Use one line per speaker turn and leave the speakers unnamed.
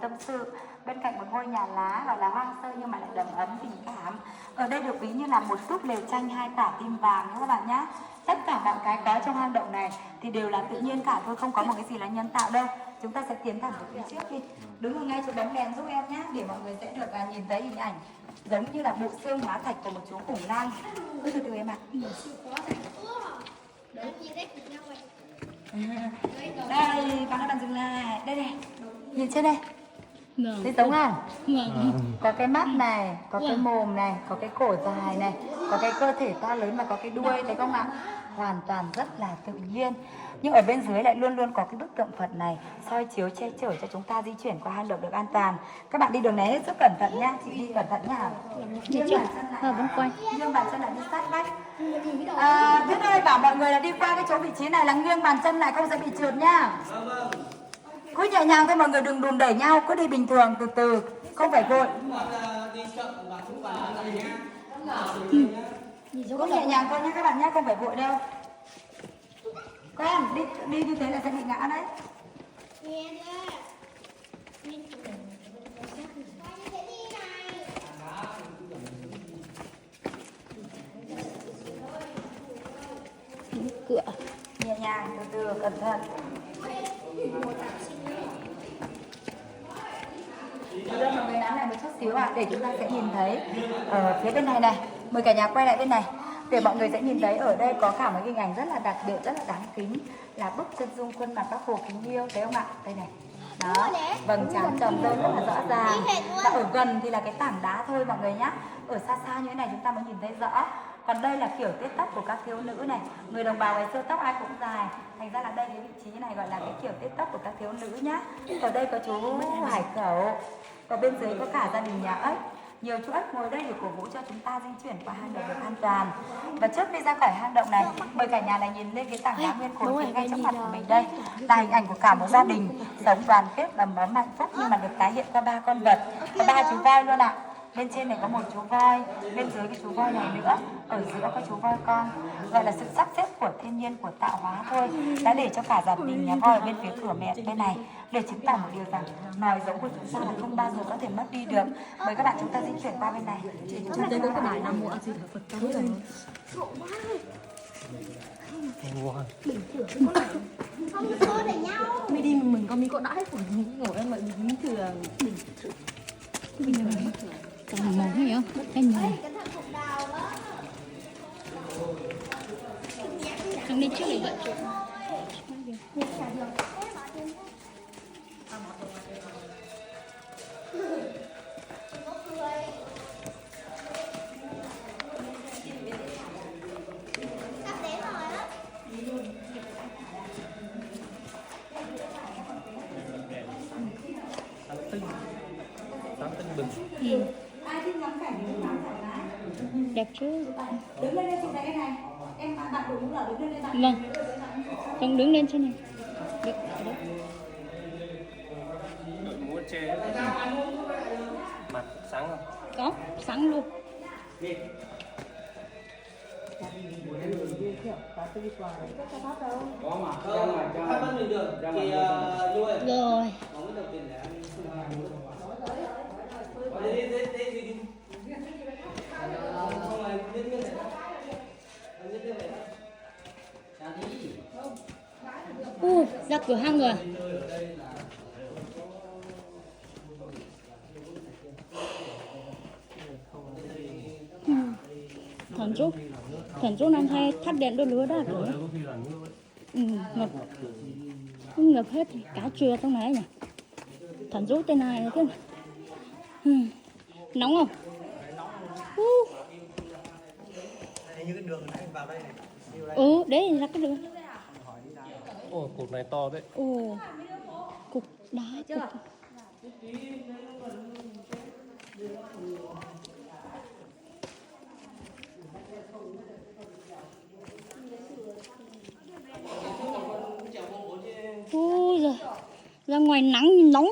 tâm sự bên cạnh một ngôi nhà lá gọi là hoang sơ nhưng mà lại đầm ấm tình cảm. Ở đây được ví như là một túp lều tranh hai quả tim vàng nhé các bạn nhé. Tất cả mọi cái có trong hang động này thì đều là tự nhiên cả thôi, không có một cái gì là nhân tạo đâu. Chúng ta sẽ tiến thẳng về phía trước đi. Đứng ở ngay chỗ bóng đèn giúp em nhé, để mọi người sẽ được nhìn thấy hình ảnh giống như là bộ xương hóa thạch của một chú khủng long. Từ từ em ạ. Đây, con đã dừng lại. Đây này, nhìn trên đây. Thấy giống không? Có cái mắt này, có cái mồm này, có cái cổ dài này, có cái cơ thể to lớn và có cái đuôi, thấy không ạ? Hoàn toàn rất là tự nhiên. Nhưng ở bên dưới lại luôn luôn có cái bức tượng Phật này soi chiếu che chở cho chúng ta di chuyển qua hang động được an toàn. Các bạn đi đường này hết sức cẩn thận nhá, chị đi cẩn thận nhá. Nghiêng bàn chân lại đi sát vách. Tuyết ơi, bảo mọi người là đi qua cái chỗ vị trí này là nghiêng bàn chân lại, không sẽ bị trượt nhá. Cứ nhẹ nhàng thôi mọi người, đừng đùn đẩy nhau, cứ đi bình thường từ từ, không phải vội. Cứ nhẹ nhàng thôi nhé các bạn nhé, không phải vội đâu. Các em đi như thế là sẽ bị ngã đấy.
Cửa
Nhẹ nhàng từ từ, cẩn thận. Bây giờ mọi người nắm lại một chút xíu ạ, để chúng ta sẽ nhìn thấy ở phía bên này này. Mời cả nhà quay lại bên này để mọi người sẽ nhìn thấy ở đây có cả một hình ảnh rất là đặc biệt, rất là đáng kính, là bức chân dung khuôn mặt Bác Hồ kính yêu, thấy không ạ? Đây này. Đó, vầng trán trầm rơi rất là rõ ràng. Và ở gần thì là cái tảng đá thôi mọi người nhá. Ở xa xa như thế này chúng ta mới nhìn thấy rõ. Còn đây là kiểu tết tóc của các thiếu nữ này. Người đồng bào ngày xưa tóc ai cũng dài, thành ra là đây cái vị trí này gọi là cái kiểu tết tóc của các thiếu nữ nhá. Ở đây có chú Hải Cẩu, và bên dưới có cả gia đình nhà ếch. Nhiều chú ếch ngồi đây để cổ vũ cho chúng ta di chuyển qua hang động được an toàn. Và trước khi ra khỏi hang động này, mời cả nhà này nhìn lên cái tảng đá nguyên khối phía ngay trước mặt của mình đây. Là hình ảnh của cả một gia đình sống đoàn kết đầm ấm hạnh phúc, nhưng mà được tái hiện qua 3 con vật, có 3 chú voi luôn ạ. Bên trên này có một chú voi, bên dưới cái chú voi này nữa, ở giữa có chú voi con. Gọi là sự sắp xếp của thiên nhiên, của tạo hóa thôi, đã để cho cả gia đình nhà voi ở bên phía cửa mẹ bên này, để chứng tỏ một điều rằng nòi giống của chúng ta là không bao giờ có thể mất đi được. Mời các bạn chúng ta di chuyển qua bên này.
Chúng đây có cái bài Nam Mô A Di Đà Phật cao rồi.
Không có để nhau.
Mình đi mình có mình có đã hết của mình ngồi em lại bình thường. Bây giờ mình còn màu hay không? Em nhìn. Chúng đi trước để vận chuyển.
Ai thích ngắm cảnh thì ngắm thoải mái.
Đẹp chứ.
Đứng lên đây chị thấy cái này. Em bạn đội mũ là đứng lên đây bạn.
Vâng. Không đứng lên trên này. Được, được.
Đội mũ che mặt sáng không?
Có, sáng luôn.
Có mà. Phát bất mình được. Thì nuôi.
Rồi.
Không có tiền để ăn. Đi. Không là biết này.
Ra cửa hang rồi. Thần chú năm hay thắt đèn đôi lứa đó rồi. Ngập hết cá trưa trong này nhỉ. Thần chú tên này thế này. Nóng không?
Như cái đường này vào đây này.
Đấy là cái đường.
Ồ, cột này to đấy.
Cục đá cục. Ôi giời, ra ngoài nắng nóng.